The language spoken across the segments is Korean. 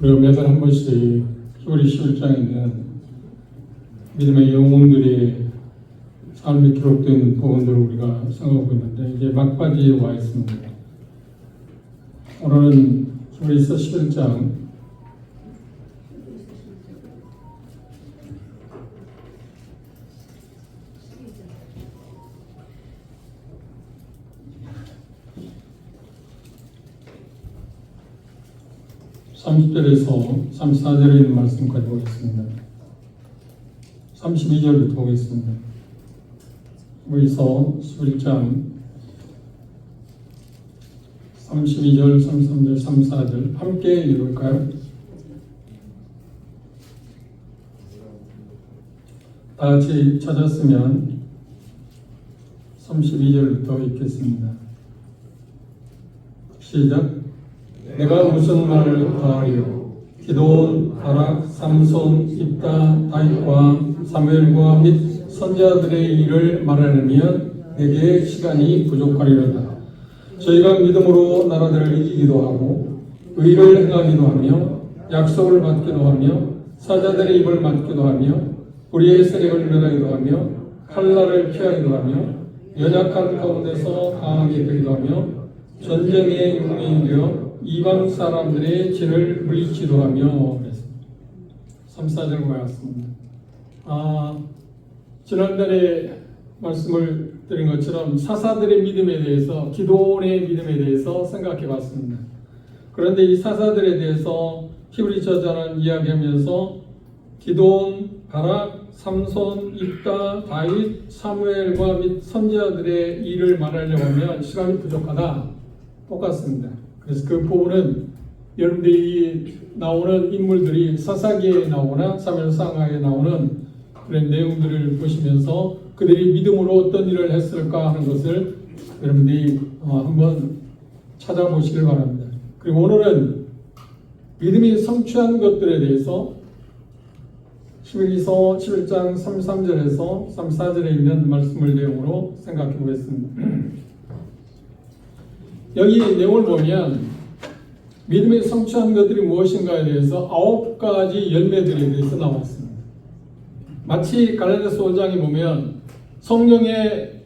우리가 매달 한 번씩 히브리 11장에 있는 믿음의 영웅들의 삶이 기록되어 있는 부분들을 우리가 생각하고 있는데 이제 막바지에 와 있습니다. 오늘은 히브리서 11장 30절에서 34절에 있는 말씀까지 보겠습니다. 32절부터 보겠습니다. 히브리서 11장 32절, 33절, 34절 함께 읽을까요? 다 같이 찾았으면 32절부터 읽겠습니다. 시작. 내가 무슨 말을 더하리요? 기드온, 바락, 삼손, 입다, 다윗과 사무엘과 및 선지자들의 일을 말하려면 내게 시간이 부족하리로다. 저희가 믿음으로 나라들을 이기기도 하고 의를 행하기도 하며 약속을 받기도 하며 사자들의 입을 막기도 하며 우리의 세력을 면하기도 하며 칼날을 피하기도 하며 연약한 가운데서 강하게 되기도 하며 전쟁의 용맹이 되어 이방 사람들의 진을 물리치도 하며 그랬습니다. 3, 4절 보았습니다. 지난달에 말씀을 드린 것처럼 사사들의 믿음에 대해서, 기드온의 믿음에 대해서 생각해 봤습니다. 그런데 이 사사들에 대해서 히브리 저자는 이야기하면서 기드온, 바락, 삼손, 입다, 다윗, 사무엘과 및 선지자들의 일을 말하려고 하면 시간이 부족하다. 똑같습니다. 그래서 그 부분은 여러분들이 나오는 인물들이 사사기에 나오거나 사무엘상하에 나오는 그런 내용들을 보시면서 그들이 믿음으로 어떤 일을 했을까 하는 것을 여러분들이 한번 찾아보시길 바랍니다. 그리고 오늘은 믿음이 성취한 것들에 대해서 히브리서 11장 33절에서 34절에 있는 말씀을 내용으로 생각해 보겠습니다. 여기 내용을 보면 믿음이 성취한 것들이 무엇인가에 대해서 9가지 열매들에 대해서 나왔습니다. 마치 갈라디아서 5장에 보면 성령님의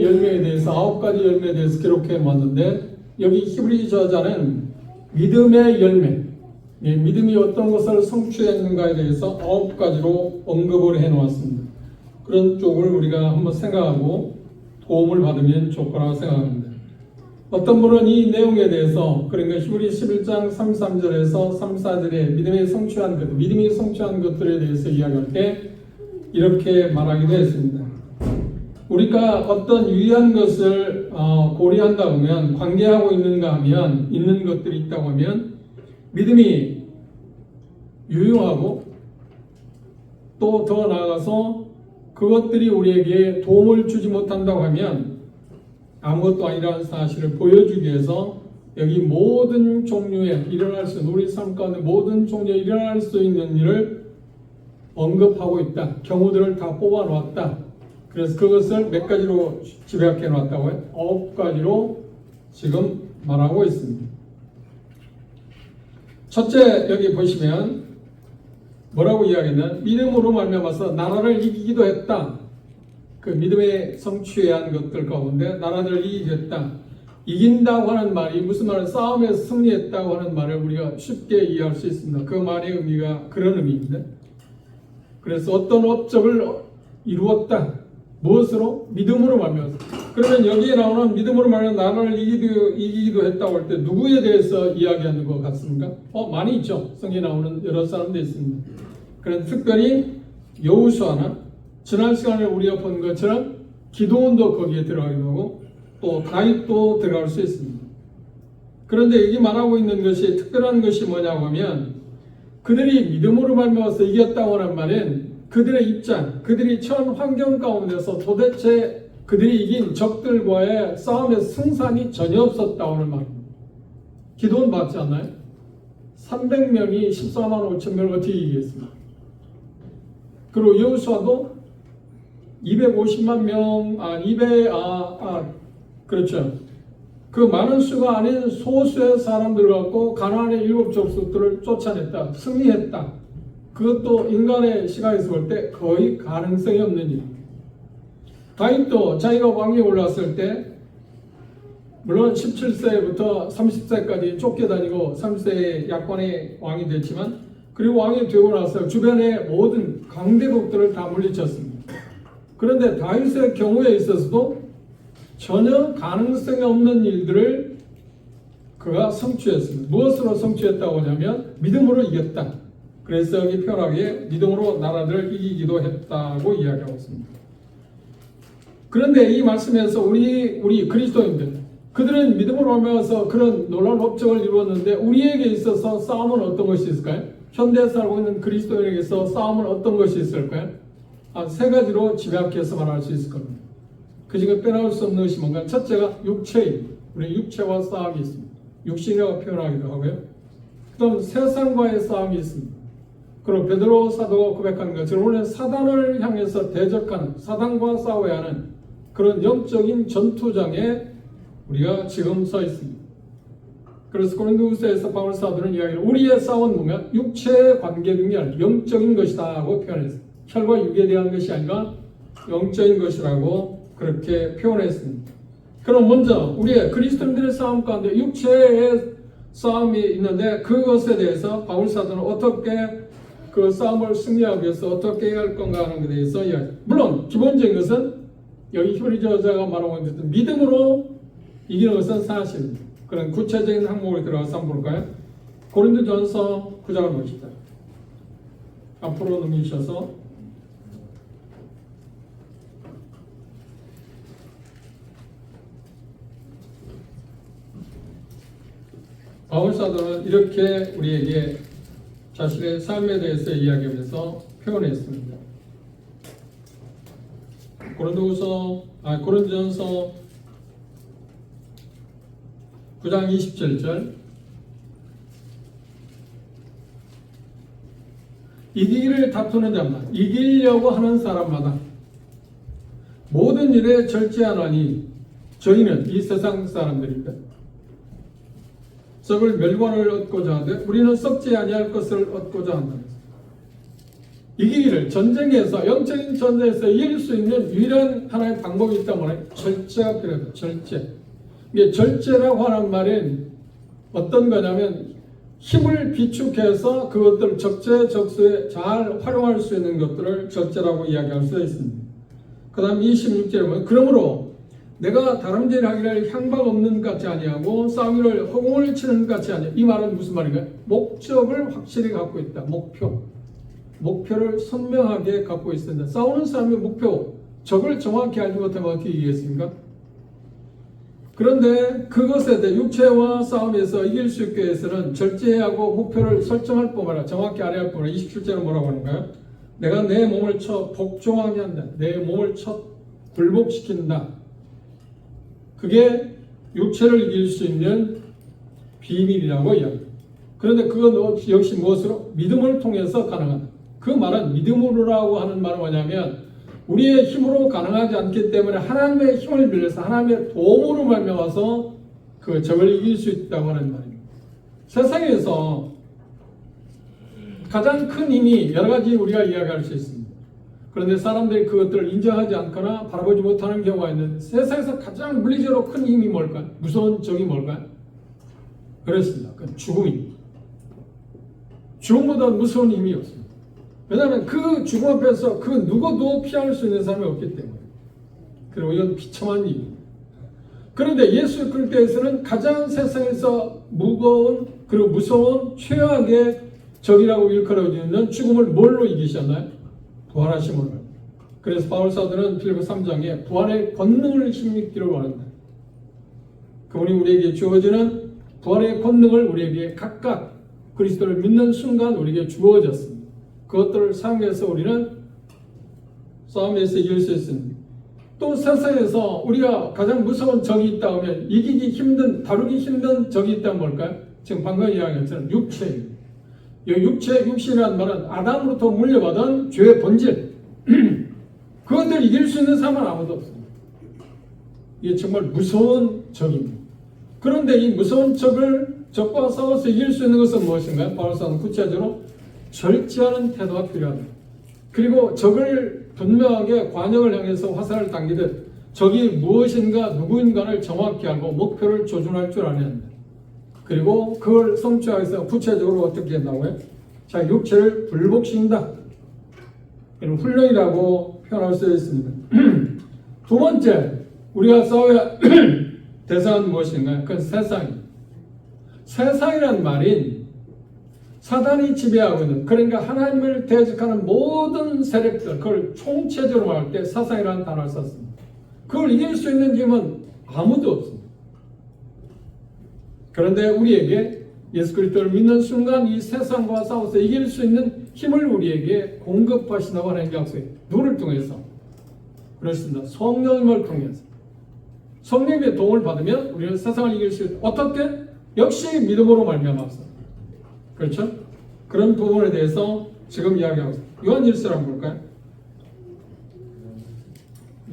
열매에 대해서 9가지 열매에 대해서 기록해 왔는데 여기 히브리 저자는 믿음의 열매, 믿음이 어떤 것을 성취했는가에 대해서 9가지로 언급을 해 놓았습니다. 그런 쪽을 우리가 한번 생각하고 도움을 받으면 좋을 거라고 생각합니다. 어떤 분은 이 내용에 대해서, 그러니까 히브리 11장 33절에서 34절에 믿음이 성취한 것들에 대해서 이야기할 때 이렇게 말하기도 했습니다. 우리가 어떤 유의한 것을 고려한다 하면, 관계하고 있는 것들이 있다고 하면 믿음이 유용하고 또 더 나아가서 그것들이 우리에게 도움을 주지 못한다고 하면 아무것도 아니라는 사실을 보여주기 위해서 여기 모든 종류의 우리 삶 가운데 모든 종류에 일어날 수 있는 일을 언급하고 있다. 경우들을 다 뽑아놓았다. 그래서 그것을 몇 가지로 집약해 놨다고요? 9가지로 지금 말하고 있습니다. 첫째, 여기 보시면 뭐라고 이야기했나? 믿음으로 말미암아서 나라를 이기기도 했다. 그 믿음의 성취한 것들 가운데 나라를 이기겠다. 이긴다고 하는 말이 무슨 말은 싸움에서 승리했다고 하는 말을 우리가 쉽게 이해할 수 있습니다. 그 말의 의미가 그런 의미입니다. 그래서 어떤 업적을 이루었다. 무엇으로? 믿음으로 말미암아서. 그러면 여기에 나오는 믿음으로 말하면 나라를 이기기도 했다고 할 때 누구에 대해서 이야기하는 것 같습니까? 많이 있죠. 성경에 나오는 여러 사람들이 있습니다. 그런데 특별히 여호수아나 지난 시간에 우리가 본 것처럼 기드온도 거기에 들어가기도 하고 또 다윗도 들어갈 수 있습니다. 그런데 여기 말하고 있는 것이 특별한 것이 뭐냐고 하면 그들이 믿음으로 말미암아서 이겼다고 하는 말은 그들의 입장, 그들이 처한 환경 가운데서 도대체 그들이 이긴 적들과의 싸움의 승산이 전혀 없었다고 하는 말입니다. 기드온 맞지 않나요? 300명이 14만 5천 명을 어떻게 이기겠습니까? 그리고 여호수아도 250만 명, 그렇죠. 그 많은 수가 아닌 소수의 사람들 갖고 가나안의 7 족속들을 쫓아냈다. 승리했다. 그것도 인간의 시각에서 볼 때 거의 가능성이 없는 일. 다윗도 자기가 왕위에 올랐을 때 물론 17세부터 30세까지 쫓겨다니고 30세에 약관의 왕이 됐지만 그리고 왕이 되고 나서 주변의 모든 강대국들을 다 물리쳤습니다. 그런데 다윗의 경우에 있어서도 전혀 가능성이 없는 일들을 그가 성취했습니다. 무엇으로 성취했다고 하냐면 믿음으로 이겼다. 그래서 여기 표현하기에 믿음으로 나라들을 이기기도 했다고 이야기하고 있습니다. 그런데 이 말씀에서 우리 그리스도인들 그들은 믿음으로 하면서 그런 놀라운 업적을 이루었는데 우리에게 있어서 싸움은 어떤 것이 있을까요? 현대에 살고 있는 그리스도인에게서 싸움은 어떤 것이 있을까요? 세 가지로 집약해서 말할 수 있을 겁니다. 그 중에 빼놓을 수 없는 것이 뭔가? 첫째가 육체입니다. 우리 육체와 싸움이 있습니다. 육신이라고 표현하기도 하고요. 그 다음 세상과의 싸움이 있습니다. 그리고 베드로 사도가 고백하는 것처럼 우리는 사단을 향해서 대적하는, 사단과 싸워야 하는 그런 영적인 전투장에 우리가 지금 서 있습니다. 그래서 고린도후서에서 바울 사도는 이야기를 우리의 싸움은 뭔가 육체의 관계 등이 아니라 영적인 것이다 하고 표현했습니다. 혈과 육에 대한 것이 아니라 영적인 것이라고 그렇게 표현했습니다. 그럼 먼저 우리의 그리스도인들의 싸움 가운데 육체의 싸움이 있는데 그것에 대해서 바울 사도는 어떻게 그 싸움을 승리하기 위해서 어떻게 해야 할 건가 하는 것에 대해서 이야기합니다. 물론 기본적인 것은 여기 히브리 저자가 말하고 있는 것은 믿음으로 이기는 것은 사실입니다. 그런 구체적인 항목에 들어가서 한번 볼까요? 고린도전서 9장을 보십시다. 앞으로 넘기셔서 바울 사도는 이렇게 우리에게 자신의 삶에 대해서 이야기하면서 표현했습니다. 고린도전서 9장 27절 이기기를 다투는 자마다 이기려고 하는 사람마다 모든 일에 절제하나니 저희는 이 세상 사람들입니다. 썩을 멸관을 얻고자 하되 우리는 썩지 아니할 것을 얻고자 한다. 이기기를 전쟁에서 영적인 전쟁에서 이길 수 있는 유일한 하나의 방법이 있다면 절제가 필요하다. 절제. 이게 절제라고 하는 말은 어떤 거냐면 힘을 비축해서 그것들을 적재적소에 잘 활용할 수 있는 것들을 절제라고 이야기할 수 있습니다. 그 다음 26절에 보면 그러므로 내가 다름질하기를 향방 없는 것 같이 아니하고 싸움을 허공을 치는 것 같이 아니하고 이 말은 무슨 말인가요? 목적을 확실히 갖고 있다. 목표를 선명하게 갖고 있습니다. 싸우는 사람의 목표, 적을 정확히 알지 못하면 어떻게 이기겠습니까? 그런데 그것에 대해 육체와 싸움에서 이길 수 있게 해서는 절제해야 하고 목표를 설정할 뿐만 아니라 정확히 알아야 할 뿐만 아니라 27절은 뭐라고 하는가요? 내가 내 몸을 쳐 복종하게 한다. 내 몸을 쳐 굴복시킨다. 그게 육체를 이길 수 있는 비밀이라고 이야기합니다. 그런데 그건 역시 무엇으로? 믿음을 통해서 가능하다. 그 말은 믿음으로라고 하는 말은 뭐냐면 우리의 힘으로 가능하지 않기 때문에 하나님의 힘을 빌려서 하나님의 도움으로 말미암아서 그 적을 이길 수 있다고 하는 말입니다. 세상에서 가장 큰 힘이 여러 가지 우리가 이야기할 수 있습니다. 그런데 사람들이 그것들을 인정하지 않거나 바라보지 못하는 경우가 있는데 세상에서 가장 물리적으로 큰 힘이 뭘까요? 무서운 적이 뭘까요? 그렇습니다. 그 죽음입니다. 죽음보다 무서운 힘이 없습니다. 왜냐하면 그 죽음 앞에서 그 누구도 피할 수 있는 사람이 없기 때문에. 그리고 이건 비참한 일입니다. 그런데 예수 그리스도께서는 가장 세상에서 무거운 그리고 무서운 최악의 적이라고 일컬어지는 죽음을 뭘로 이기셨나요? 부활하심으로. 그래서 바울 사도는 빌립보 3장에 부활의 권능을 힘입기를 원한다. 그분이 우리에게 주어지는 부활의 권능을 우리에게 각각 그리스도를 믿는 순간 우리에게 주어졌습니다. 그것들을 사용해서 우리는 싸움에서 이길 수 있습니다. 또 세상에서 우리가 가장 무서운 적이 있다 하면 이기기 힘든, 다루기 힘든 적이 있다면 뭘까요? 지금 방금 이야기한 것처럼 육체입니다. 이 육신이라는 말은 아담으로부터 물려받은 죄의 본질. 그것들을 이길 수 있는 사람은 아무도 없습니다. 이게 정말 무서운 적입니다. 그런데 이 무서운 적과 싸워서 이길 수 있는 것은 무엇인가요? 바울사는 구체적으로 절제하는 태도가 필요하다. 그리고 적을 분명하게 관역을 향해서 화살을 당기듯 적이 무엇인가 누구인가를 정확히 알고 목표를 조준할 줄 알아야 한다. 그리고 그걸 성취하기 위해서 구체적으로 어떻게 한다고요? 자, 육체를 불복시킨다. 이런 훈련이라고 표현할 수 있습니다. 두 번째, 우리가 싸워야 대상은 무엇인가요? 그건 세상입니다. 세상이란 말인 사단이 지배하고 있는, 그러니까 하나님을 대적하는 모든 세력들, 그걸 총체적으로 말할 때 사상이라는 단어를 썼습니다. 그걸 이길 수 있는 힘은 아무도 없습니다. 그런데 우리에게 예수 그리스도를 믿는 순간 이 세상과 싸워서 이길 수 있는 힘을 우리에게 공급하신다고 하는 약속이에요. 누구를 통해서? 그렇습니다. 성령님을 통해서. 성령님의 도움을 받으면 우리는 세상을 이길 수 있다. 어떻게? 역시 믿음으로 말미암아서. 그렇죠? 그런 부분에 대해서 지금 이야기하고 있습니다. 요한일서를 한번 볼까요?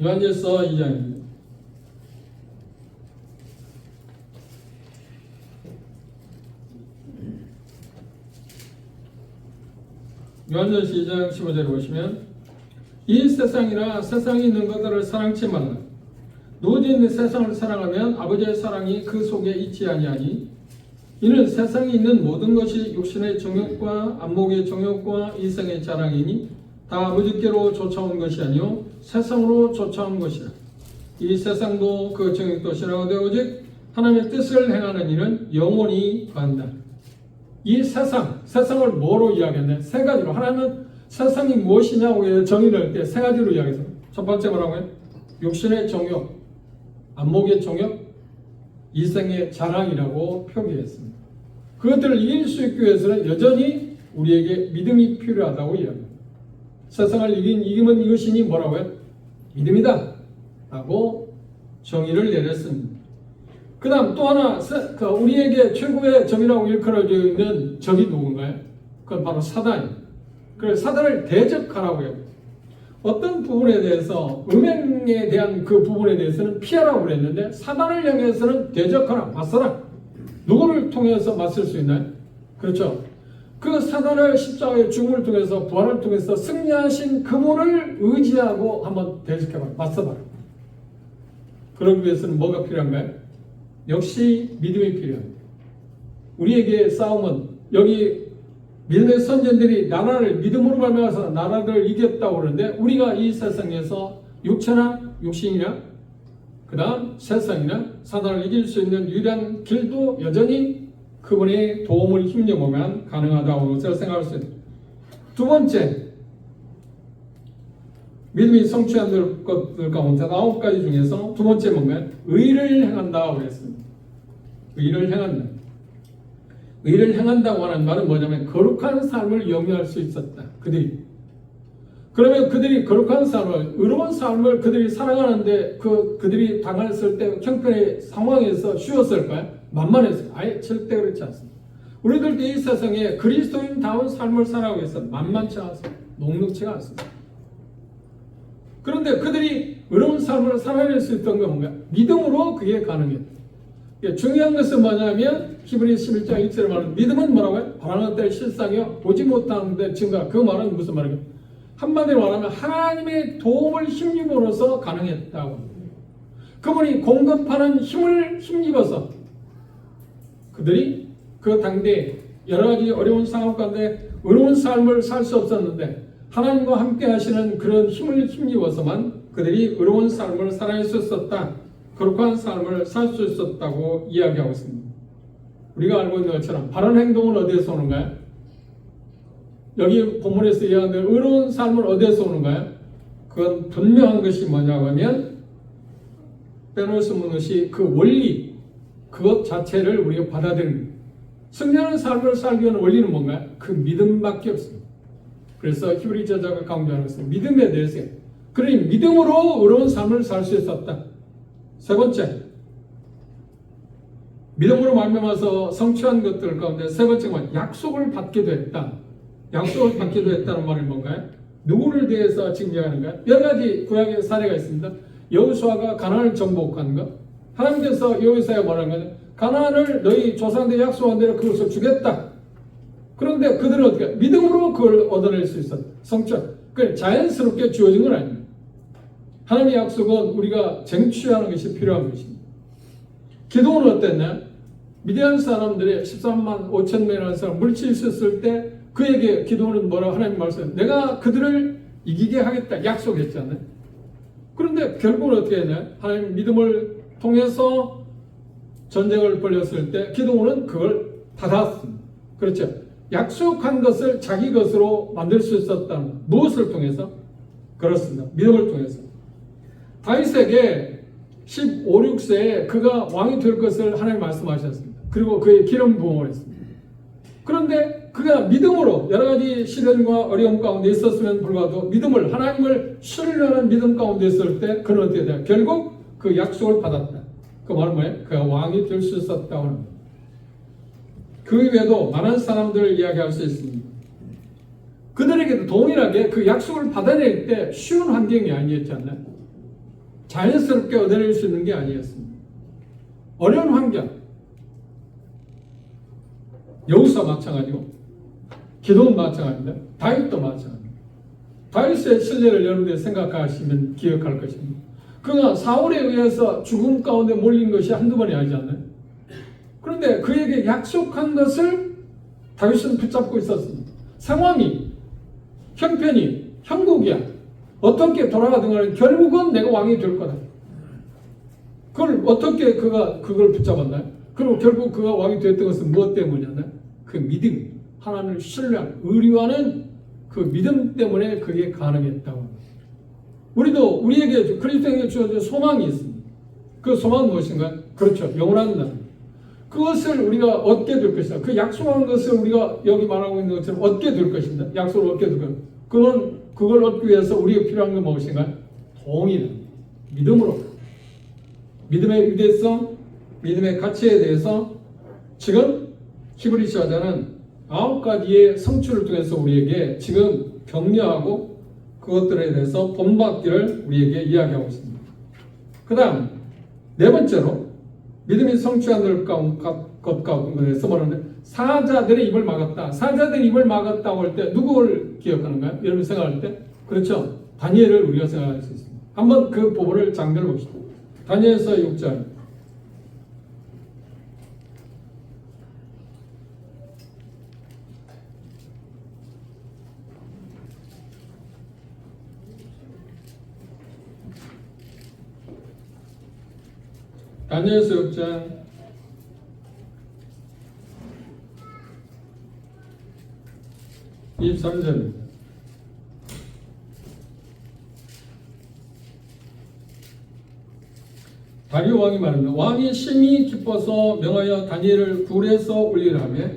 요한일서 2장입니다. 요한일서 2장 15절을 보시면 이 세상이나 세상에 있는 것들을 사랑치 말라. 누구든지 세상을 사랑하면 아버지의 사랑이 그 속에 있지 아니하니 이는 세상에 있는 모든 것이 육신의 정욕과 안목의 정욕과 이생의 자랑이니 다 아버지께로 쫓아온 것이 아니요 세상으로 쫓아온 것이라. 이 세상도 그 정욕도 싫어하되 오직 하나님의 뜻을 행하는 이는 영원히 간다. 이 세상을 뭐로 이야기했나요? 세 가지로. 하나님은 세상이 무엇이냐고 정의를 할 때 세 가지로 이야기했어요. 첫 번째 뭐라고요? 육신의 정욕, 안목의 정욕, 이생의 자랑이라고 표기했습니다. 그것들을 이길 수 있기 위해서는 여전히 우리에게 믿음이 필요하다고 이야기합니다. 세상을 이기면 이것이니 뭐라고요? 믿음이다 라고 정의를 내렸습니다. 그 다음 또 하나, 우리에게 최고의 적이라고 일컬어져 있는 적이 누군가요? 그건 바로 사단입니다. 그래서 사단을 대적하라고 해요. 어떤 부분에 대해서, 음행에 대한 그 부분에 대해서는 피하라고 그랬는데 사단을 향해서는 대적하라, 맞서라. 누구를 통해서 맞설 수 있나요? 그렇죠. 그 사단을 십자가의 죽음을 통해서, 부활을 통해서 승리하신 그분을 의지하고 한번 대적해봐라, 맞서봐라. 그러기 위해서는 뭐가 필요한가요? 역시 믿음이 필요합니다. 우리에게 싸움은, 여기 믿음의 선전들이 나라를 믿음으로 말미암아서 나라를 이겼다고 그러는데 우리가 이 세상에서 육체나 육신이나 그 다음 세상이나 사단을 이길 수 있는 유일한 길도 여전히 그분의 도움을 힘입어만 가능하다고 생각할 수 있습니다. 두 번째, 믿음이 성취한 것들 가운데 9가지 중에서 두 번째 뭔가요? 의를 행한다고 했습니다. 의를 행한다. 의를 행한다고 하는 말은 뭐냐면 거룩한 삶을 영위할 수 있었다. 그러면 그들이 거룩한 삶을, 의로운 삶을 그들이 살아가는데 그들이 당했을 때 형편의 상황에서 쉬웠을까요? 만만했어요. 아예 절대 그렇지 않습니다. 우리들도 이 세상에 그리스도인다운 삶을 살아가기 위해서 만만치 않습니다. 녹록치가 않습니다. 그런데 그들이 의로운 삶을 살아낼 수 있던 건 뭔가? 믿음으로 그게 가능했다. 중요한 것은 뭐냐면 히브리서 11장 1절에 말하는 믿음은 뭐라고요? 바라는 데 실상이요 보지 못하는 데 증거. 그 말은 무슨 말이에요? 한마디로 말하면 하나님의 도움을 힘입어서 가능했다고. 그분이 공급하는 힘을 힘입어서 그들이 그 당대에 여러 가지 어려운 상황 가운데 의로운 삶을 살 수 없었는데 하나님과 함께 하시는 그런 힘을 힘입어서만 그들이 의로운 삶을 살아낼 수 있었다. 거룩한 삶을 살 수 있었다고 이야기하고 있습니다. 우리가 알고 있는 것처럼 바른 행동은 어디에서 오는가요? 여기 본문에서 이야기하는 의로운 삶은 어디에서 오는가요? 그건 분명한 것이 뭐냐고 하면 빼놓을 수 없는 것이 그 원리, 그것 자체를 우리가 받아들입니다. 승리하는 삶을 살기 위한 원리는 뭔가요? 그 믿음밖에 없습니다. 그래서 히브리 저자가 강조하는 것은 믿음에 대해서, 그러니 믿음으로 의로운 삶을 살 수 있었다. 세 번째, 믿음으로 말미암아서 성취한 것들 가운데 세 번째가 약속을 받기도 했다. 약속을 받기도 했다는 말은 뭔가요? 누구를 대해서 지금 이야기하는가요? 여러 가지 구약의 사례가 있습니다. 여호수아가 가나안을 정복한 것, 하나님께서 여호수아에 뭐라는 거냐? 가나안을 너희 조상들이 약속한 대로 그것을 주겠다. 그런데 그들은 어떻게 믿음으로 그걸 얻어낼 수 있었다. 성취. 그 자연스럽게 주어진 건 아닙니다. 하나님의 약속은 우리가 쟁취하는 것이 필요한 것입니다. 기도는 어땠냐? 미디안 사람들의 13만 5천 명이라는 사람 물질 있었을 때 그에게 기도는 뭐라고 하나님 말씀, 내가 그들을 이기게 하겠다 약속했잖아요. 그런데 결국은 어떻게 했냐? 하나님 믿음을 통해서 전쟁을 벌였을 때 기도는 그걸 받았습니다. 그렇죠? 약속한 것을 자기 것으로 만들 수 있었다는 것. 무엇을 통해서? 그렇습니다. 믿음을 통해서. 다윗에게 15, 16세에 그가 왕이 될 것을 하나님 말씀하셨습니다. 그리고 그의 기름 부음을 했습니다. 그런데 그가 믿음으로 여러 가지 시련과 어려움 가운데 있었으면 불구하고 믿음을, 하나님을 신뢰하는 믿음 가운데 있을 때 그는 어떻게 돼요? 결국 그 약속을 받았다. 그 말은 뭐예요? 그가 왕이 될 수 있었다고 하는 거예요. 그 외에도 많은 사람들을 이야기할 수 있습니다. 그들에게도 동일하게 그 약속을 받아낼 때 쉬운 환경이 아니었지 않나요? 자연스럽게 얻어낼 수 있는 게 아니었습니다. 어려운 환경. 여호수아 마찬가지고 기도는 마찬가지입니다. 다윗도 마찬가지입니다. 다윗의 신뢰를 여러분들이 생각하시면 기억할 것입니다. 그가 사울에 의해서 죽음 가운데 몰린 것이 한두 번이 아니지 않나요? 그런데 그에게 약속한 것을 다윗은 붙잡고 있었습니다. 상황이, 형편이, 형국이야. 어떻게 돌아가든 간에 결국은 내가 왕이 될 거다. 그걸 어떻게 그가 그걸 붙잡았나요? 그리고 결국 그가 왕이 됐던 것은 무엇 때문이었나요? 그 믿음, 하나님을 신뢰하는, 의리와는 그 믿음 때문에 그게 가능했다고 합니다. 우리도 우리에게 그리스도에게 주어진 소망이 있습니다. 그 소망은 무엇인가요? 그렇죠. 영원한 날. 그것을 우리가 얻게 될 것이다. 그 약속한 것을 우리가 여기 말하고 있는 것처럼 얻게 될 것입니다. 약속을 얻게 될 것입니다. 그걸 얻기 위해서 우리가 필요한 건 무엇인가요? 동의는 믿음으로. 믿음의 유대성, 믿음의 가치에 대해서 지금 히브리 저자는 9가지의 성취를 통해서 우리에게 지금 격려하고 그것들에 대해서 본받기를 우리에게 이야기하고 있습니다. 그 다음 네 번째로 믿음이 성취한 것 가운데서 뭐라는데 사자들의 입을 막았다. 사자들의 입을 막았다고 할 때 누구를 기억하는가요? 여러분 생각할 때? 그렇죠. 다니엘을 우리가 생각할 수 있습니다. 한번 그 부분을 장면을 봅시다. 다니엘서 6장. 다니엘서 6장 23절입니다. 다리오 왕이 말합니다. 왕이 심히 기뻐서 명하여 다니엘을 굴에서 올리라 하며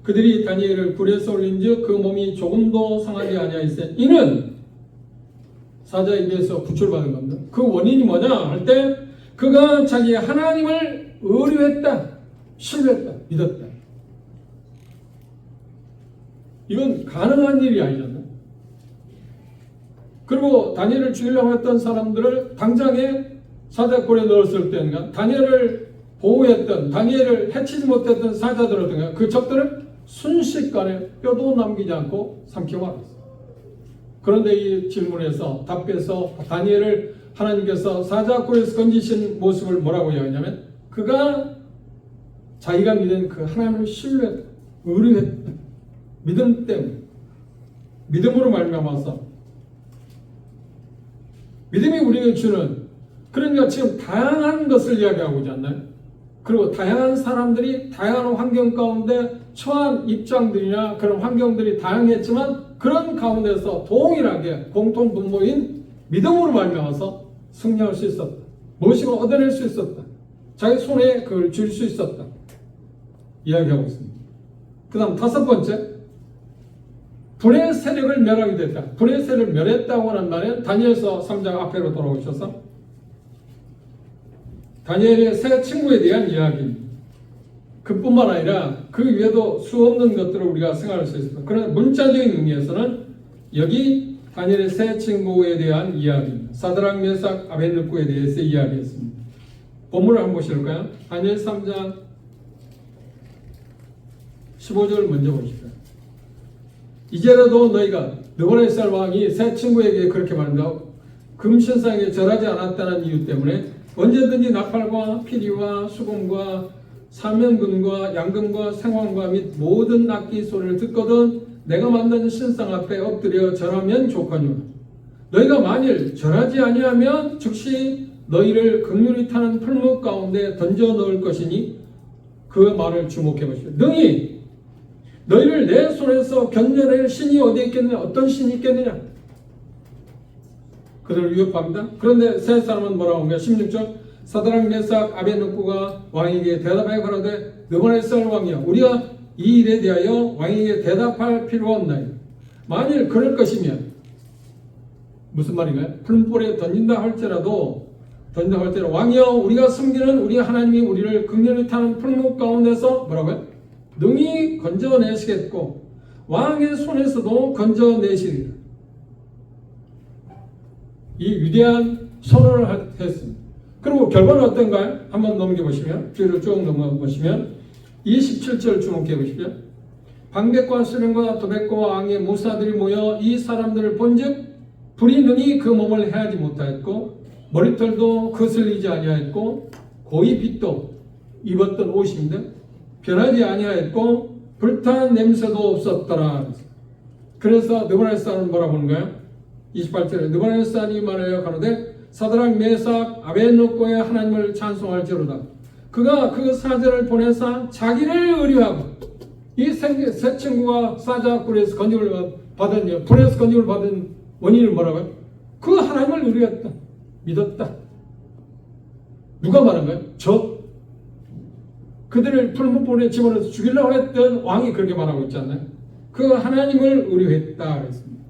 그들이 다니엘을 굴에서 올린즉 그 몸이 조금도 상하지 아니하였으니 이는 사자 입에서 구출받은 겁니다. 그 원인이 뭐냐 할 때 그가 자기 하나님을 의뢰했다, 신뢰했다, 믿었다. 이건 가능한 일이 아니잖아요. 그리고 다니엘을 죽이려고 했던 사람들을 당장에 사자굴에 넣었을 때는 다니엘을 보호했던, 다니엘을 해치지 못했던 사자들을 그 적들을 순식간에 뼈도 남기지 않고 삼키고 말았어요. 그런데 이 질문에서 답해서 다니엘을 하나님께서 사자굴에서 건지신 모습을 뭐라고 이야기하냐면 그가 자기가 믿은 그 하나님을 신뢰했다, 의뢰했다. 믿음 때문에, 믿음으로 말미암아서 믿음이 우리에게 주는, 그러니까 지금 다양한 것을 이야기하고 있지 않나요? 그리고 다양한 사람들이 다양한 환경 가운데 처한 입장들이나 그런 환경들이 다양했지만 그런 가운데서 동일하게 공통분모인 믿음으로 말미암아서 승리할 수 있었다. 무엇이고 얻어낼 수 있었다. 자기 손에 그걸 줄 수 있었다. 이야기하고 있습니다. 그 다음 다섯 번째, 불의 세력을 멸하게 됐다. 불의 세력을 멸했다고 하는 말은 다니엘서 3장 앞에로 돌아오셔서 다니엘의 세 친구에 대한 이야기입니다. 그뿐만 아니라 그 위에도 수없는 것들을 우리가 생각할 수 있습니다. 그러나 문자적인 의미에서는 여기 다니엘의 세 친구에 대한 이야기입니다. 사드락, 메삭, 아벳느고에 대해서 이야기했습니다. 본문을 한번 보실까요? 다니엘 3장 15절 먼저 보십시오. 이제라도 너희가 느부갓네살 왕이 새 친구에게 그렇게 말한다. 금신상에 절하지 않았다는 이유 때문에 언제든지 나팔과 피리와 수금과 사면금과 양금과 생황과 및 모든 악기 소리를 듣거든 내가 만든 신상 앞에 엎드려 절하면 좋거니와 너희가 만일 절하지 아니하면 즉시 너희를 극률이 타는 풀무 가운데 던져 넣을 것이니 그 말을 주목해 보시오. 능히 너희를 내 손에서 견뎌낼 신이 어디 있겠느냐? 어떤 신이 있겠느냐? 그들을 위협합니다. 그런데 세 사람은 뭐라고 하는가? 16절 사드락 메삭 아벳느고가 왕에게 대답하여 가로되 느부갓네살 왕이여 우리가 이 일에 대하여 왕에게 대답할 필요가 없나요? 만일 그럴 것이면 무슨 말인가요? 풀무불에 던진다 할지라도 왕이여 우리가 섬기는 우리 하나님이 우리를 극렬히 타는 풀무 가운데서 뭐라고요? 능히 건져내시겠고 왕의 손에서도 건져내시리라. 이 위대한 선언을 했습니다. 그리고 결과는 어떤가요? 한번 넘겨보시면 뒤로 쭉 넘어보시면 27절 주목해 보십시오. 방백과 수령과 도백과 왕의 무사들이 모여 이 사람들을 본즉 불이 능히 그 몸을 해하지 못하였고 머리털도 거슬리지 아니하였고 고이 빛도 입었던 옷입니다. 변하지 아니하였고 불탄 냄새도 없었더라. 그래서 느부갓네살은 뭐라고 하는가요? 28절에 느부갓네살이 말하여 가로되 사드락 메삭 아벳느고의 하나님을 찬송할지로다. 그가 그 사제를 보내사 자기를 의뢰하고 이 새 친구가 사자굴에서 건짐을 받은 불에서 건짐을 받은 원인을 뭐라고요? 그 하나님을 의뢰했다. 믿었다. 누가 말한가요? 그들을 풀무불에 집어넣어서 죽이려고 했던 왕이 그렇게 말하고 있잖아요. 그 하나님을 의뢰했다 그랬습니다.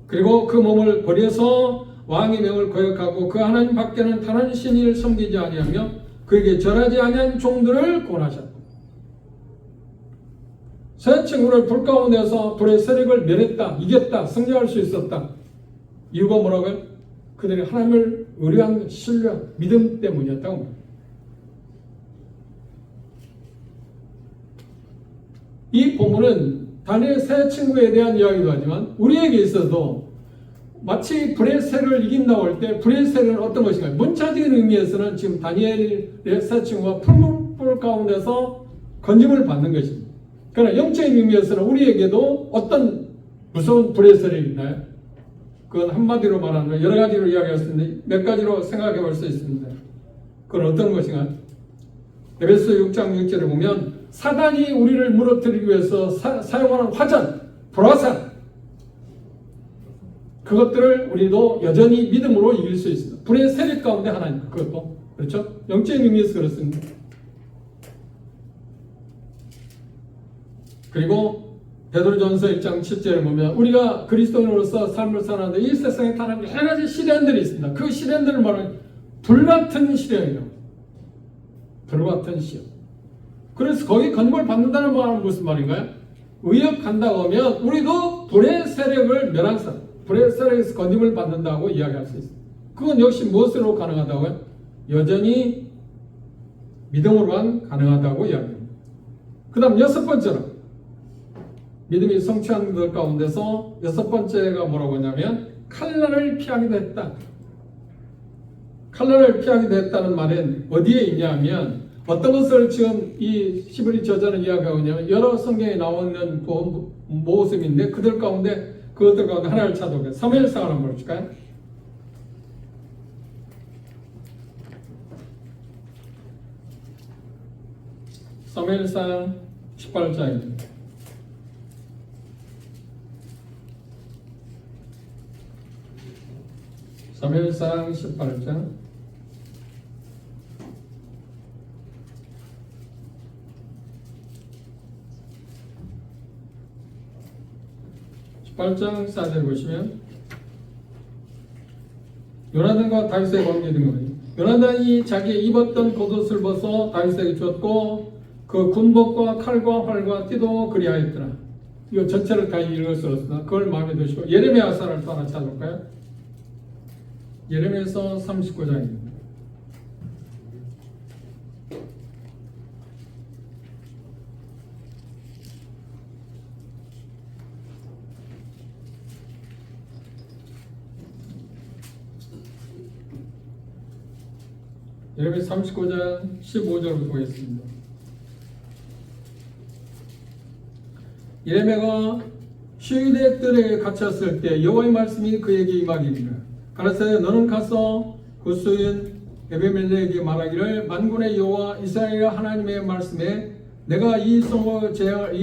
그리고 그 몸을 버려서 왕의 명을 거역하고 그 하나님 밖에는 다른 신을 섬기지 아니하며 그에게 절하지 아니한 종들을 권하셨다. 새 친구를 불 가운데서 불의 세력을 멸했다, 이겼다, 승리할 수 있었다. 이유가 뭐라고요? 그들이 하나님을 의뢰한 신뢰, 믿음 때문이었다고 합니다. 이 본문은 다니엘 새 친구에 대한 이야기도 하지만 우리에게 있어도 마치 불의 세를 이긴다고 할 때 불의 세는 어떤 것인가? 문자적인 의미에서는 지금 다니엘의 새 친구가 풀무불 가운데서 건짐을 받는 것입니다. 그러나 영적인 의미에서는 우리에게도 어떤 무서운 불의 세력이 있나요? 그건 한마디로 말하면 여러 가지로 이야기할 수 있는데 몇 가지로 생각해 볼 수 있습니다. 그건 어떤 것인가? 에베소 6장 6절에 보면 사단이 우리를 무너뜨리기 위해서 사용하는 화전, 불화살 그것들을 우리도 여전히 믿음으로 이길 수 있습니다. 불의 세력 가운데 하나입니다. 그것도 그렇죠? 영적인 의미에서 그렇습니다. 그리고 베드로전서 1장 7절에 보면 우리가 그리스도인으로서 삶을 사는데 이 세상에 다른 여러 가지 시련들이 있습니다. 그 시련들을 말하는 불같은 시련이라고. 불같은 시련. 그래서 거기 건물 받는다는 말은 무슨 말인가요? 의역한다고 하면 우리도 불의 세력을 멸한 사람, 불의 세력에서 건짐을 받는다고 이야기할 수 있습니다. 그건 역시 무엇으로 가능하다고요? 여전히 믿음으로만 가능하다고 이야기합니다. 그 다음 여섯 번째로 믿음이 성취한 것 가운데서 여섯 번째가 뭐라고 하냐면 칼날을 피하기도 했다. 칼날을 피하기도 했다는 말은 어디에 있냐면 어떤 것을 지금 이 히브리 저자는 이야기하고 있냐면 여러 성경에 나오는 모습인데 그것들 가운데 하나를 찾아보겠습니다. 사무엘상을 한번 볼까요? 사무엘상 18장입니다. 사무엘상 18장 18장 4절 보시면 요나단과 다윗의 관계 등을 요나단이 자기 입었던 겉옷을 벗어 다윗에게 주었고 그 군복과 칼과 활과 띠도 그리하였더라. 이거 전체를 다 읽을 수 없으나 그걸 마음에 드시고 예레미야서를 또 하나 찾아볼까요? 예레미야서 39장입니다. 예레미야 39장 15절을 보겠습니다. 예레미야가 시위대 뜰에 갇혔을 때 여호와의 말씀이 그에게 임하기를 가라사대 너는 가서 구스인 에베멜렉에게 말하기를 만군의 여호와 이스라엘 하나님의 말씀에 내가 이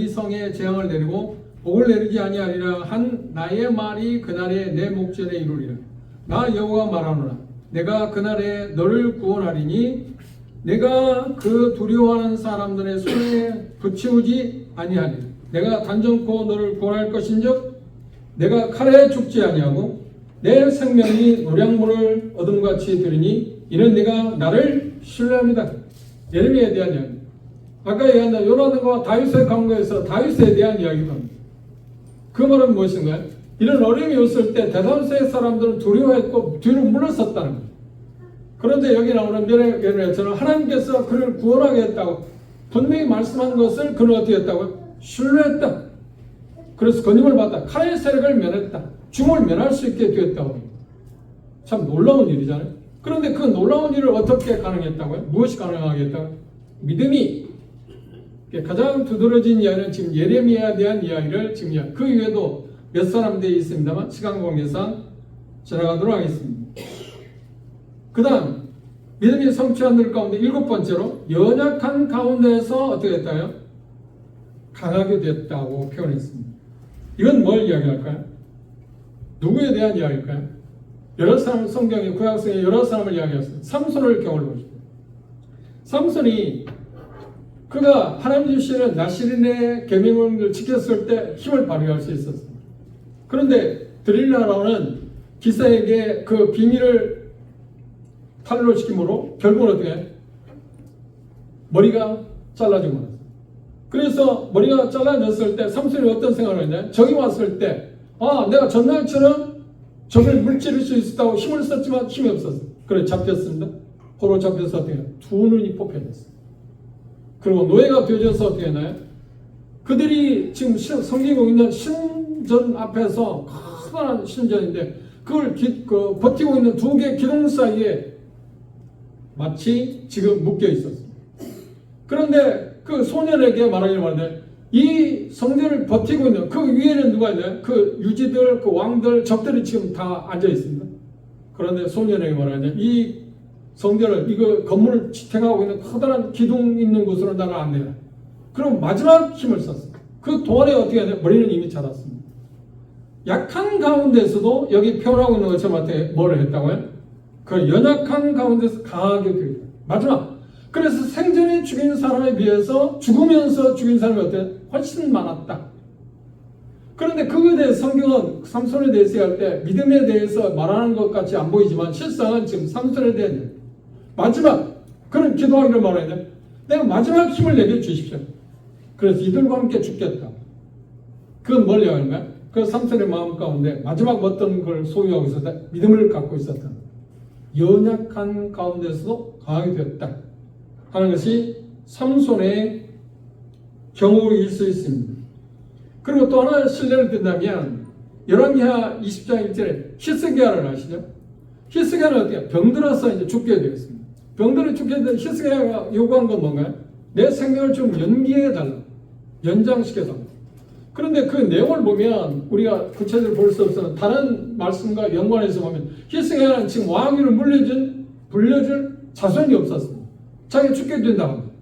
성에 재앙을 내리고 복을 내리지 아니하리라 한 나의 말이 그날에 내 목전에 이루리라. 나 여호와 말하노라. 내가 그날에 너를 구원하리니 내가 그 두려워하는 사람들의 손에 붙이우지 아니하리라. 내가 단정코 너를 구원할 것인즉 내가 칼에 죽지 아니하고 내 생명이 노량물을 어둠같이 들으니 이는 내가 나를 신뢰합니다. 예레미야에 대한 이야기. 아까 얘기한 요나단과 다윗의 관계에서 다윗에 대한 이야기입니다. 그 말은 무엇인가요? 이런 어려움이 왔을 때 대다수의 사람들은 두려워했고 뒤로 물러섰다는 거예요. 그런데 여기 나오는 예레미야처럼 하나님께서 그를 구원하겠다고 분명히 말씀한 것을 그는 어떻게 했다고요? 신뢰했다. 그래서 건임을 받다. 칼의 세력을 면했다. 죽음을 면할 수 있게 되었다고. 참 놀라운 일이잖아요. 그런데 그 놀라운 일을 어떻게 가능했다고요? 무엇이 가능하겠다고요? 믿음이. 가장 두드러진 이야기는 지금 예레미야에 대한 이야기를 지금 그 이외에도 몇 사람들이 있습니다만 시간 관계상 지나가도록 하겠습니다. 그 다음 믿음이 성취한 들 가운데 7번째로 연약한 가운데에서 어떻게 됐다요? 강하게 됐다고 표현했습니다. 이건 뭘 이야기할까요? 누구에 대한 이야기일까요? 여러 사람 성경에 구약성에 여러 사람을 이야기했어요. 삼손을 경험을 보십시오. 삼손이 그가 하나님 주시는 나시린의 계명을 지켰을 때 힘을 발휘할 수 있었습니다. 그런데 드릴라라는 기사에게 그 비밀을 탄로시킴으로 결국은 어떻게 해? 머리가 잘라지고 말았어요. 그래서 머리가 잘라졌을 때 삼손이 어떤 생각을 했냐? 적이 왔을 때 내가 전날처럼 적을 물찌를 수 있었다고 힘을 썼지만 힘이 없었어요. 그래 잡혔습니다. 포로 잡혀서 어떻게 해요? 두 눈이 뽑혀졌어요. 그리고 노예가 되어져서 어떻게 했나요? 그들이 지금 섬기고 있는 신전 앞에서 커다란 신전인데 그걸 버티고 있는 두 개의 기둥 사이에 마치 지금 묶여 있었습니다. 그런데 그 소년에게 말하기를 말하는데 이 성전을 버티고 있는 그 위에는 누가 있나요? 그 유지들, 그 왕들, 적들이 지금 다 앉아 있습니다. 그런데 소년에게 말하냐? 이 성전을, 이거 건물을 지탱하고 있는 커다란 기둥 있는 곳으로 나를 안내라. 그럼 마지막 힘을 썼습니다. 그 동안에 어떻게 하냐? 머리는 이미 자랐습니다. 약한 가운데서도 여기 표현하고 있는 것처럼 어떻게 뭐를 했다고요? 그 연약한 가운데서 강하게 되었다. 마지막. 그래서 생전에 죽인 사람에 비해서 죽으면서 죽인 사람이 어때요? 훨씬 많았다. 그런데 그거에 대해서 성경은 삼손에 대해서 할 때 믿음에 대해서 말하는 것 같이 안 보이지만 실상은 지금 삼손에 대한 마지막 그런 기도하기를 말해야 돼. 내가 마지막 힘을 내게 주십시오. 그래서 이들과 함께 죽겠다. 그건 뭘 얘기하는 거야? 그 삼손의 마음 가운데 마지막 어떤 걸 소유하고 있었다? 믿음을 갖고 있었다. 연약한 가운데서도 강하게 되었다 하는 것이 삼손의 경우일 수 있습니다. 그리고 또 하나 신뢰를 든다면 열왕기하 20장 1절에 히스기야를 아시죠? 히스기야는 어떻게 병들어서 이제 죽게 되었습니다. 병들어 죽게 된 히스기야가 요구한 건 뭔가요? 내 생명을 좀 연기해달라. 연장시켜달라. 그런데 그 내용을 보면 우리가 구체적으로 볼 수 없어서 다른 말씀과 연관해서 보면 히스기야는 지금 왕위를 물려줄 자손이 없었습니다. 자기가 죽게 된다고 합니다.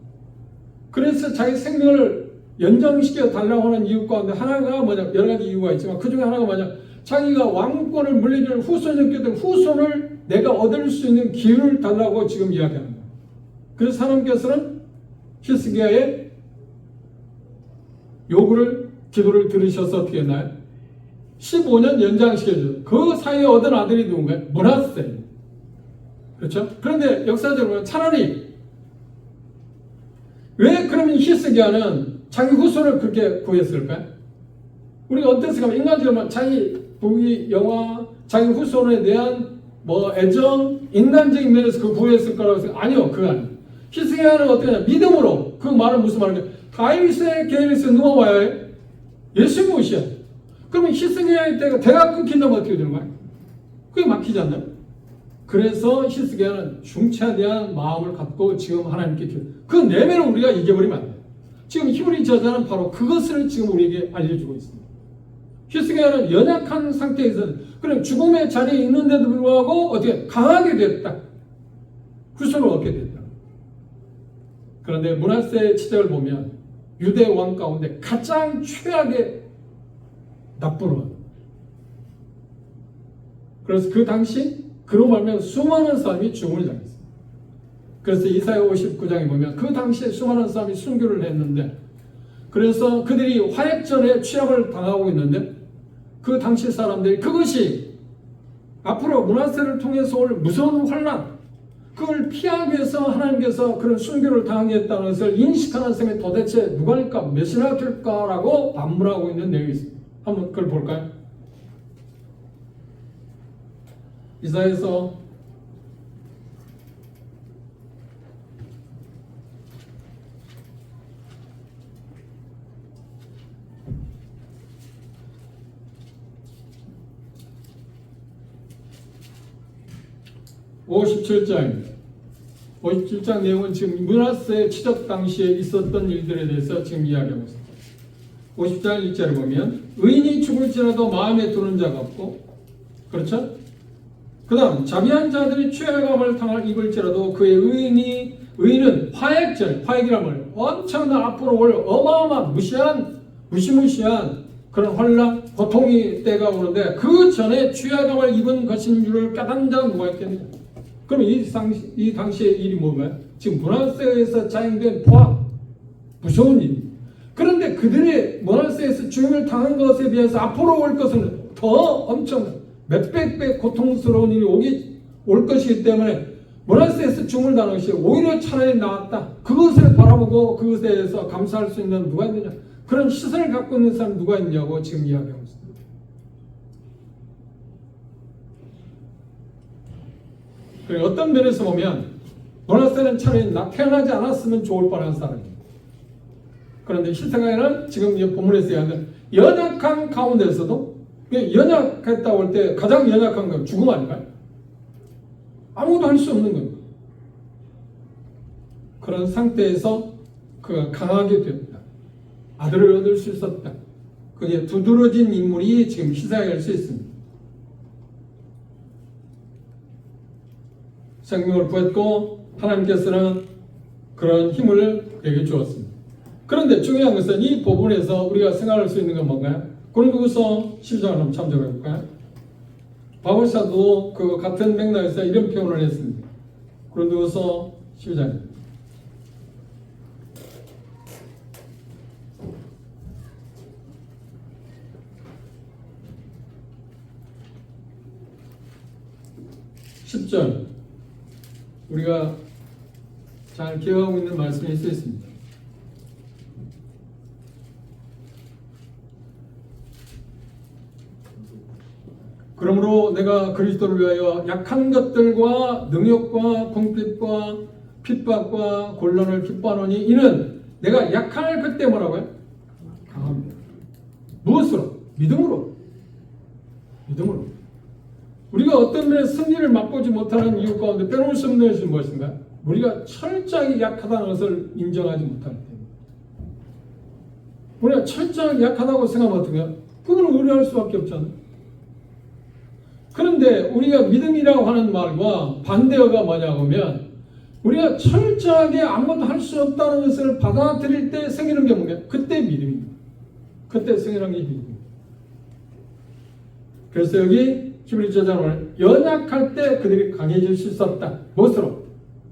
그래서 자기 생명을 연장시켜 달라고 하는 이유 가운데 하나가 뭐냐, 여러 가지 이유가 있지만 그 중에 하나가 뭐냐, 자기가 왕권을 물려줄 후손이 없기 때문에 후손을 내가 얻을 수 있는 기회를 달라고 지금 이야기합니다. 그래서 하나님께서는 히스기야의 요구를, 기도를 들으셔서 어떻게 했나요? 15년 연장시켜줘요. 그 사이에 얻은 아들이 누군가요? 므낫세. 그렇죠? 그런데 역사적으로 차라리 왜 그러면 히스기야는 자기 후손을 그렇게 구했을까요? 우리가 어떤 생각하면 인간적으로 자기 부귀, 영화, 자기 후손에 대한 애정, 인간적인 면에서 그 구했을 거라고 생각. 아니요, 그거 아니에요. 히스기야는 어떻게 하냐? 믿음으로. 그 말은 무슨 말이냐? 다윗의 계획에서 누가 와야 해? 예수 모시야. 그러면 히스기야의 때가 대가 끊긴다면 어떻게 되는 거야? 그게 막히지 않나요? 그래서 히스기야는 중차대한 마음을 갖고 지금 하나님께 그 내면을 우리가 잊어버리면 안 돼요. 지금 히브리 저자는 바로 그것을 지금 우리에게 알려주고 있습니다. 히스기야는 연약한 상태에서 그럼 죽음의 자리에 있는데도 불구하고 어떻게 강하게 됐다. 구속을 얻게 됐다. 그런데 므낫세의 치적을 보면 유대 왕 가운데 가장 최악의 나쁜 왕. 그래서 그 당시 그로 말미암아 수많은 사람이 죽음을 당했습니다. 그래서 이사야 59장에 보면 그 당시에 수많은 사람이 순교를 했는데 그래서 그들이 화약전에 취약을 당하고 있는데 그 당시 사람들이 그것이 앞으로 므낫세를 통해서 올 무서운 환난 그걸 피하기 위해서 하나님께서 그런 순교를 당하겠다는 것을 인식하는 셈에 도대체 누가일까 몇이나 될까라고 반문하고 있는 내용이 있습니다. 한번 그걸 볼까요? 이사야서 57장입니다. 57장 내용은 지금 므낫세 치적 당시에 있었던 일들에 대해서 지금 이야기하고 있습니다. 50장 1절을 보면 의인이 죽을지라도 마음에 두는 자가 없고 그렇죠? 그 다음 자비한 자들이 죄악감을 당할 입을지라도 그의 의인은 화액이라면 엄청난 앞으로 올 어마어마한 무시무시한 그런 환난 고통이 때가 오는데 그 전에 죄악감을 입은 것인 줄을 깨닫는 자가 누가 있겠느냐. 그럼 이 당시의 일이 뭔가요? 지금 므낫세에서 자행된 포악 무서운 일. 그런데 그들이 므낫세에서 죽음을 당한 것에 비해서 앞으로 올 것은 더 엄청난 몇백 배 고통스러운 일이 올 것이기 때문에 므낫세에서 죽음을 당한 것이 오히려 차라리 나았다. 그것을 바라보고 그것에 대해서 감사할 수 있는 누가 있느냐? 그런 시선을 갖고 있는 사람이 누가 있냐고 지금 이야기하고 있습니다. 그리고 어떤 면에서 보면 므낫세는 차라리 태어나지 않았으면 좋을 뻔한 사람입니다. 그런데 히스기야는 지금 이 본문에서 이야기하는 연약한 가운데서도 연약했다고 할 때 가장 연약한 건 죽음 아닌가요? 아무도 할 수 없는 겁니다. 그런 상태에서 그가 강하게 되었다. 아들을 얻을 수 있었다. 그게 두드러진 인물이 지금 히스기야일 수 있습니다. 생명을 구했고 하나님께서는 그런 힘을 그에게 주었습니다. 그런데 중요한 것은 이 부분에서 우리가 생각할 수 있는 건 뭔가요? 고린도후서 10장을 한번 참조해 볼까요? 바울 사도 그 같은 맥락에서 이런 표현을 했습니다. 고린도후서 10장 10절 우리가 잘 기억하고 있는 말씀일 수 있습니다. 그러므로 내가 그리스도를 위하여 약한 것들과 능욕과 궁핍과 핍박과 곤란을 기뻐하노니 이는 내가 약할 그때 뭐라고요? 강합니다. 무엇으로? 믿음으로. 우리가 어떤 면에 승리를 맛보지 못하는 이유 가운데 빼놓을 수 없는 것이 무엇인가? 우리가 철저하게 약하다는 것을 인정하지 못하기 때문에. 우리가 철저하게 약하다고 생각하면 어떡해요? 그건 의뢰할 수밖에 없잖아요. 그런데 우리가 믿음이라고 하는 말과 반대어가 뭐냐고 하면 우리가 철저하게 아무것도 할 수 없다는 것을 받아들일 때 생기는 게 뭔가요? 그때 믿음입니다. 그때 생기는 게 믿음입니다. 그래서 여기 히브리 저자는 연약할 때 그들이 강해질 수 있었다. 무엇으로?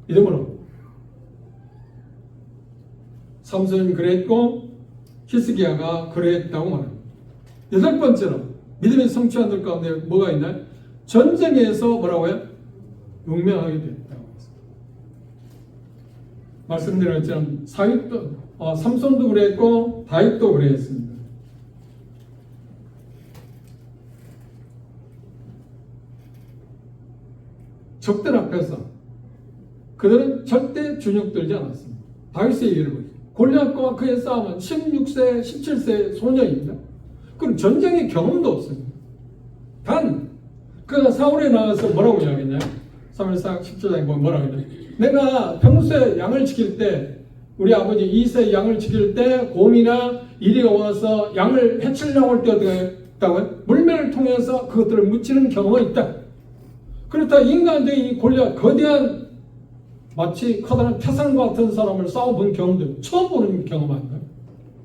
믿음으로. 삼손이 그랬고 히스기야가 그랬다고 말합니다. 여덟 번째로 믿음의 성취자들 가운데 뭐가 있나요? 전쟁에서 뭐라고요? 용맹하게 됐다고 했습니다. 말씀드린 것처럼 삼손도 그랬고 다윗도 그랬습니다. 적들 앞에서 그들은 절대 주눅들지 않았습니다. 다윗의 예를 보죠. 골리앗과 그의 싸움은 16세, 17세 소녀입니다. 그럼 전쟁의 경험도 없습니다. 단 그가 사울에 나가서 뭐라고 이야기했나요? 사무엘상 10절에 뭐라고 그래? 내가 평소에 양을 지킬 때 우리 아버지 이세 양을 지킬 때 곰이나 이리가 와서 양을 해치려고 할 때 어떻게 했다고요? 물매를 통해서 그것들을 묻히는 경우가 있다. 그렇다 인간적인 이 골리앗 거대한 마치 커다란 태산과 같은 사람을 싸워본 경험들 처음 보는 경험 아닌가요?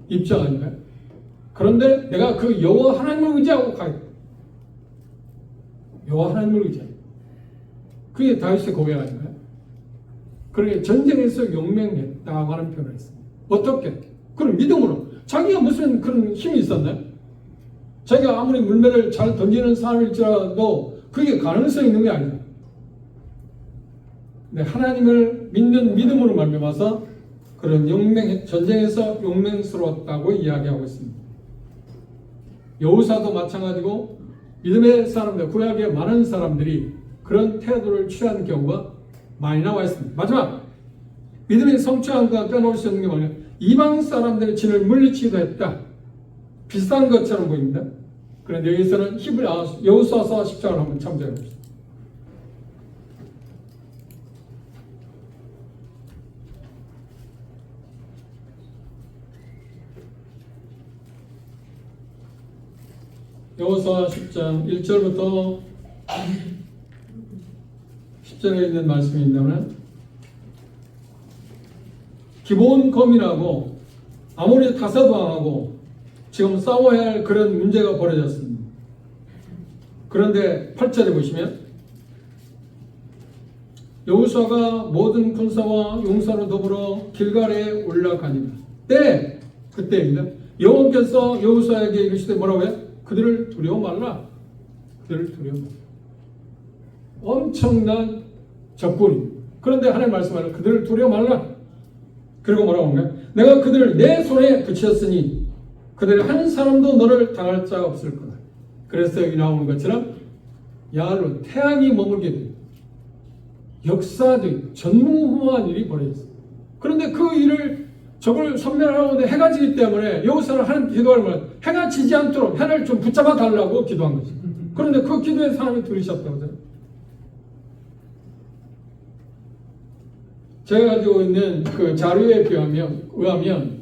입장 아닌가요? 그런데 내가 그 여호와 하나님을 의지하고 가겠다. 여호와 하나님을 의지하고. 그게 다윗의 고백 아닌가요? 그러게 전쟁에서 용맹했다고 하는 표현을 했습니다. 어떻게? 그런 믿음으로. 자기가 무슨 그런 힘이 있었나요? 자기가 아무리 물매를 잘 던지는 사람일지라도 그게 가능성이 있는 게 아니다. 근데 하나님을 믿는 믿음으로 말미암아서 그런 전쟁에서 용맹스러웠다고 이야기하고 있습니다. 여호사도 마찬가지고 믿음의 사람들, 구약의 많은 사람들이 그런 태도를 취한 경우가 많이 나와 있습니다. 마지막 믿음의 성취함과 빼놓을 수 없는 게 뭐냐? 이방 사람들의 진을 물리치기도 했다. 비슷한 것처럼 보입니다. 그런데 여기서는 여호수아서 10장을 한번 참조해 봅시다. 여호수아 10장 1절부터 10절에 있는 말씀이 있다면 기본 거민하고 아무리 다사도왕하고 지금 싸워야 할 그런 문제가 벌어졌습니다. 그런데 8절에 보시면 여호수아가 모든 군사와 용사로 더불어 길갈에 올라가니라. 그때입니다. 여호와께서 여호수아에게 이르시되 뭐라고 해요? 그들을 두려워 말라. 그들을 두려워 말라. 엄청난 적군이. 그런데 하나님 말씀하는 그들을 두려워 말라. 그리고 뭐라고 하는가? 내가 그들을 내 손에 붙였으니 그들 한 사람도 너를 당할 자가 없을 거다. 그래서 여기 나오는 것처럼 야로 태양이 머물게 돼. 역사적 전무후무한 일이 벌어졌어요. 그런데 그 일을 적을 섬멸하는데 해가 지기 때문에 여호수아는 하나님 기도할 말 해가 지지 않도록 해를 좀 붙잡아 달라고 기도한 거죠. 그런데 그 기도에 사람이 들으셨다고 해요. 제가 가지고 있는 그 자료에 의하면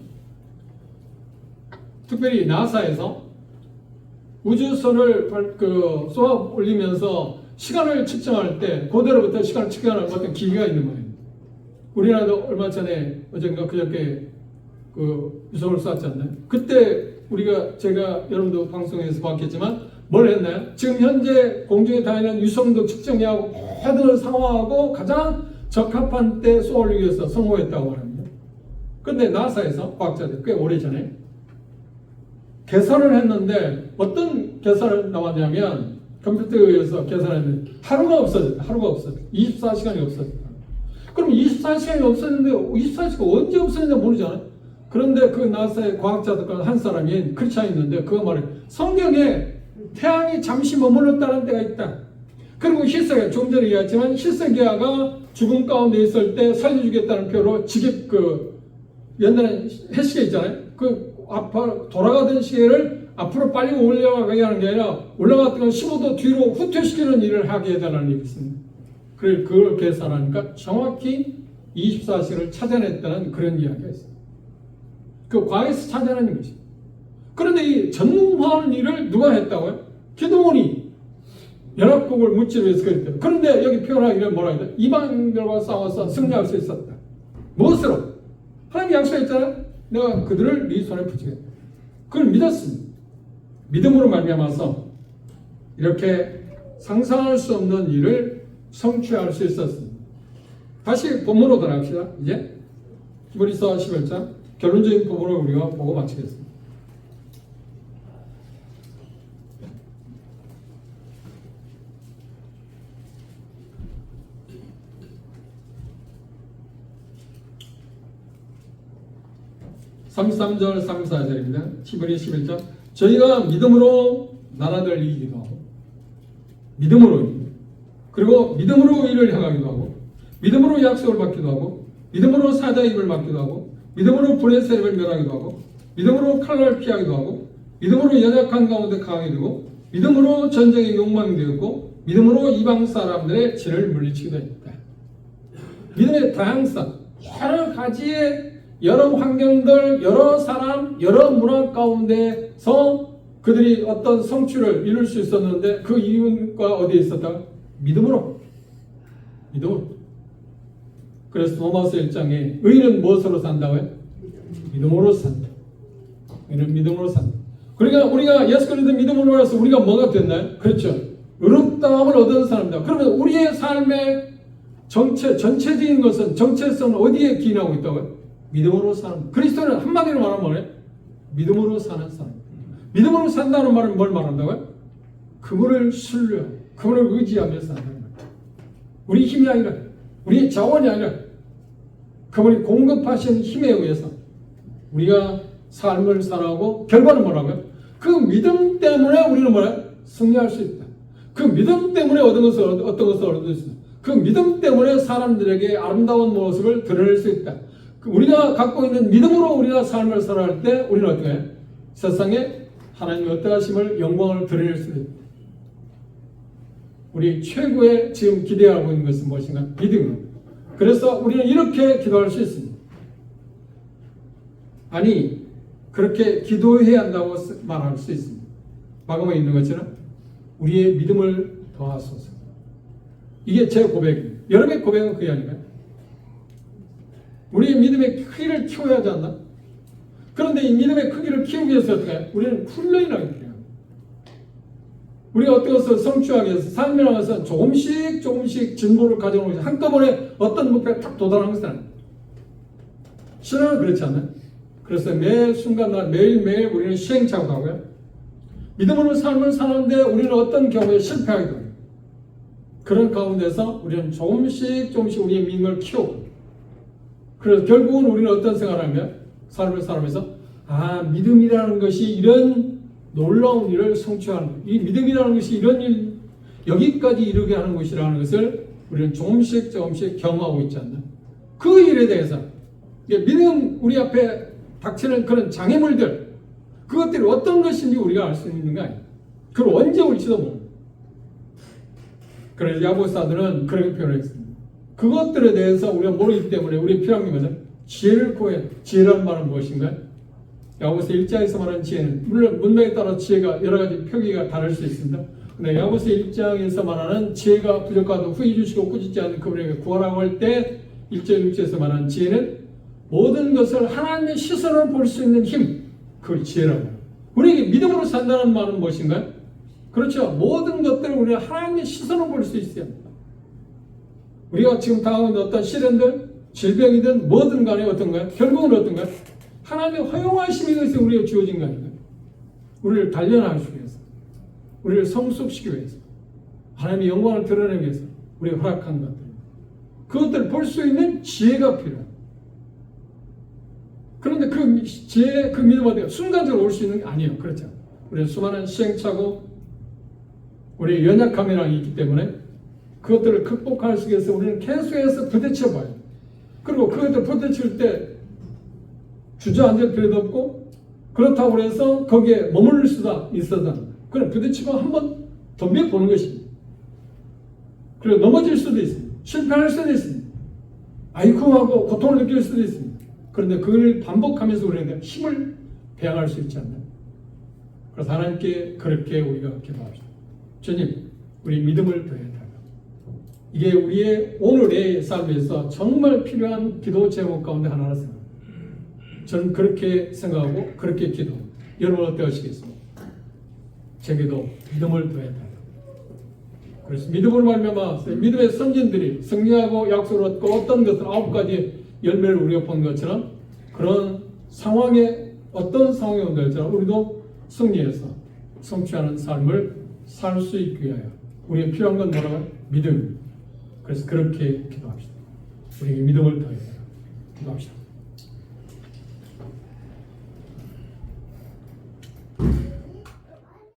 특별히 나사에서 우주선을 쏘아 올리면서 시간을 측정할 때 그대로부터 시간을 측정하는 어떤 기기가 있는 거예요. 우리나라도 얼마 전에 어젠가 그저께 그 유성을 쐈지 않나요? 그때 제가 여러분도 방송에서 봤겠지만 뭘 했나요? 지금 현재 공중에 다니는 유성도 측정하고 모든 상황하고 가장 적합한 때 쏘아올리기 위해서 성공했다고 합니다. 그런데 나사에서 과학자들 꽤 오래전에 계산을 했는데 어떤 계산을 나왔냐면 컴퓨터에서 계산했는데 하루가 없어졌다. 24시간이 없어졌다. 그럼 24시간이 없었는데 24시간 언제 없었는지 모르잖아요. 그런데 그 나사의 과학자들 한 사람이 크리스찬이 있는데 그거 말해 성경에 태양이 잠시 머물렀다는 때가 있다. 그리고 히스기야 좀 전에 얘기했지만 히스기야가 죽음 가운데 있을 때 살려주겠다는 표로 옛날에 해시계 있잖아요. 그 앞으로 돌아가던 시계를 앞으로 빨리 올라가게 하는 게 아니라 올라갔던 건 15도 뒤로 후퇴시키는 일을 하게 해달라는 일이 있습니다. 그걸 계산하니까 정확히 24시를 찾아냈다는 그런 이야기가 있습니다. 그 과거에서 찾아내는 것입니다. 그런데 이 전무후무한 일을 누가 했다고요? 기드몬이 연합국을 묻지를 위해서 그랬대요. 그런데 여기 표현하기를 뭐라 해야 돼? 이방인들과 싸워서 승리할 수 있었다. 무엇으로? 하나님이 약속했잖아요. 내가 그들을 네 손에 붙이겠다. 그걸 믿었습니다. 믿음으로 말미암아서 이렇게 상상할 수 없는 일을 성취할 수 있었습니다. 다시 본문으로 돌아갑시다. 이제 히브리서 11장 결론적인 부분을 우리가 보고 마치겠습니다. (33절) (34절입니다) 히브리 11장 저희가 믿음으로 나라들 이기기도 하고 믿음으로 이기고 그리고 믿음으로 일을 향하기도 하고 믿음으로 약속을 받기도 하고 믿음으로 사자의 입을 막기도 하고 믿음으로 불의 세력을 멸하기도 하고 믿음으로 칼날을 피하기도 하고 믿음으로 연약한 가운데 강하게 되고 믿음으로 전쟁의 욕망이 되었고 믿음으로 이방 사람들의 진을 물리치기도 했다. 믿음의 다양성, 여러 가지의 여러 환경들, 여러 사람, 여러 문화 가운데서 그들이 어떤 성취를 이룰 수 있었는데 그 이유가 어디에 있었다? 믿음으로. 그래서 로마서 1장에 의인은 무엇으로 산다고요? 믿음으로 산다. 의인은 믿음으로 산다. 그러니까 우리가 예수 그리스도 믿음으로 해서 우리가 뭐가 됐나요? 그렇죠. 의롭다함을 얻은 사람이다. 그러면 우리의 삶의 전체적인 것은 정체성은 어디에 기인하고 있다고요? 믿음으로 사는. 그리스도는 한마디로 말하면 뭐래? 믿음으로 사는 사람. 믿음으로 산다는 말은 뭘 말한다고요? 그분을 신뢰하고 그분을 의지하며 산다는 거예요. 우리 힘이 아니라, 우리의 자원이 아니라 그분이 공급하신 힘에 의해서 우리가 삶을 살아가고 결과는 뭐라고요? 그 믿음 때문에 우리는 뭐라? 승리할 수 있다. 그 믿음 때문에 얻은 것을 어떤 것을 얻을 수 있다. 그 믿음 때문에 사람들에게 아름다운 모습을 드러낼 수 있다. 우리가 갖고 있는 믿음으로 우리가 삶을 살아갈 때 우리는 어떻게 해요? 세상에 하나님의 어떠하심을 영광을 드러낼 수 있다. 우리 최고의 지금 기대하고 있는 것은 무엇인가? 믿음입니다. 그래서 우리는 이렇게 기도할 수 있습니다. 아니 그렇게 기도해야 한다고 말할 수 있습니다. 마감에 있는 것처럼 우리의 믿음을 더하소서. 이게 제 고백입니다. 여러분의 고백은 그게 아닌가요? 우리의 믿음의 크기를 키워야 하지 않나? 그런데 이 믿음의 크기를 키우기 위해서 어떻게 해요? 우리는 훈련이라고 해요. 우리가 어떻게 해서 성취하기 위해서 삶에 나가서 조금씩 진보를 가져오는 것이 한꺼번에 어떤 목표에 딱 도달하는 것은 아니에요. 신앙은 그렇지 않나요? 그래서 매 순간 매일매일 우리는 시행착오도 하고요. 믿음으로 삶을 사는데 우리는 어떤 경우에 실패하기도 해요. 그런 가운데서 우리는 조금씩 우리의 믿음을 키우고 그래서 결국은 우리는 어떤 생각을 하면 삶을 살면서 믿음이라는 것이 이런 놀라운 일을 성취하는 이 믿음이라는 것이 이런 일 여기까지 이르게 하는 것이라는 것을 우리는 조금씩 경험하고 있지 않나. 그 일에 대해서 믿음 우리 앞에 닥치는 그런 장애물들 그것들이 어떤 것인지 우리가 알 수 있는 거 아니에요. 그걸 언제 올지도 모릅니다. 그래서 야고보서들은 그렇게 표현했습니다. 그것들에 대해서 우리가 모르기 때문에 우리 필요한 것은 지혜를 구해야 돼. 지혜란 말은 무엇인가요? 야고보서 1장에서 말하는 지혜는 물론 문맥에 따라 지혜가 여러 가지 표기가 다를 수 있습니다. 근데 야고보서 1장에서 말하는 지혜가 부족하도 후히 주시고 꾸짖지 않는 그분에게 구하라고 할 때 1절 6절에서 말하는 지혜는 모든 것을 하나님의 시선으로 볼 수 있는 힘, 그걸 지혜라고 해요. 우리에게 믿음으로 산다는 말은 무엇인가요? 그렇죠. 모든 것들을 우리가 하나님의 시선으로 볼 수 있어야 합니다. 우리가 지금 당하고 있는 어떤 시련들, 질병이든 뭐든 간에 어떤가요? 결국은 어떤가요? 하나님의 허용하심이 것이 우리에게 주어진 거 아닌가요? 우리를 단련하시기 위해서, 우리를 성숙시키기 위해서, 하나님의 영광을 드러내기 위해서 우리가 허락한 것들, 그것들을 볼 수 있는 지혜가 필요합니다. 그런데 그 지혜, 그 믿음 어디가 순간적으로 올 수 있는 게 아니에요. 그렇죠. 우리는 수많은 시행착오, 우리의 연약함이라는 있기 때문에 그것들을 극복할 수 위해서 우리는 계속해서 부딪혀 봐요. 그리고 그것들 부딪힐 때 주저앉을 필요도 없고 그렇다고 해서 거기에 머무를 수도 있어서 그냥 부딪히고 한번 덤벼보는 것입니다. 그리고 넘어질 수도 있습니다. 실패할 수도 있습니다. 아이쿠하고 고통을 느낄 수도 있습니다. 그런데 그걸 반복하면서 우리는 힘을 배양할 수 있지 않나요? 그래서 하나님께 그렇게 우리가 기도합시다. 주님, 우리 믿음을 더해달라. 이게 우리의 오늘의 삶에서 정말 필요한 기도 제목 가운데 하나라 생각합니다. 저는 그렇게 생각하고 그렇게 기도합니다. 여러분 어떠하시겠습니까? 제게도 믿음을 더해달라. 그래서 믿음으로 말미암아 믿음의 선진들이 승리하고 약속을 얻고 어떤 것을 9가지 열매를 우리가 본 것처럼 그런 상황에 어떤 상황이 온다처럼 우리도 승리해서 성취하는 삶을 살 수 있기 위하여 우리가 필요한 건 뭐라고요? 믿음입니다. 그래서 그렇게 기도합시다. 우리에게 믿음을 더해라. 기도합시다.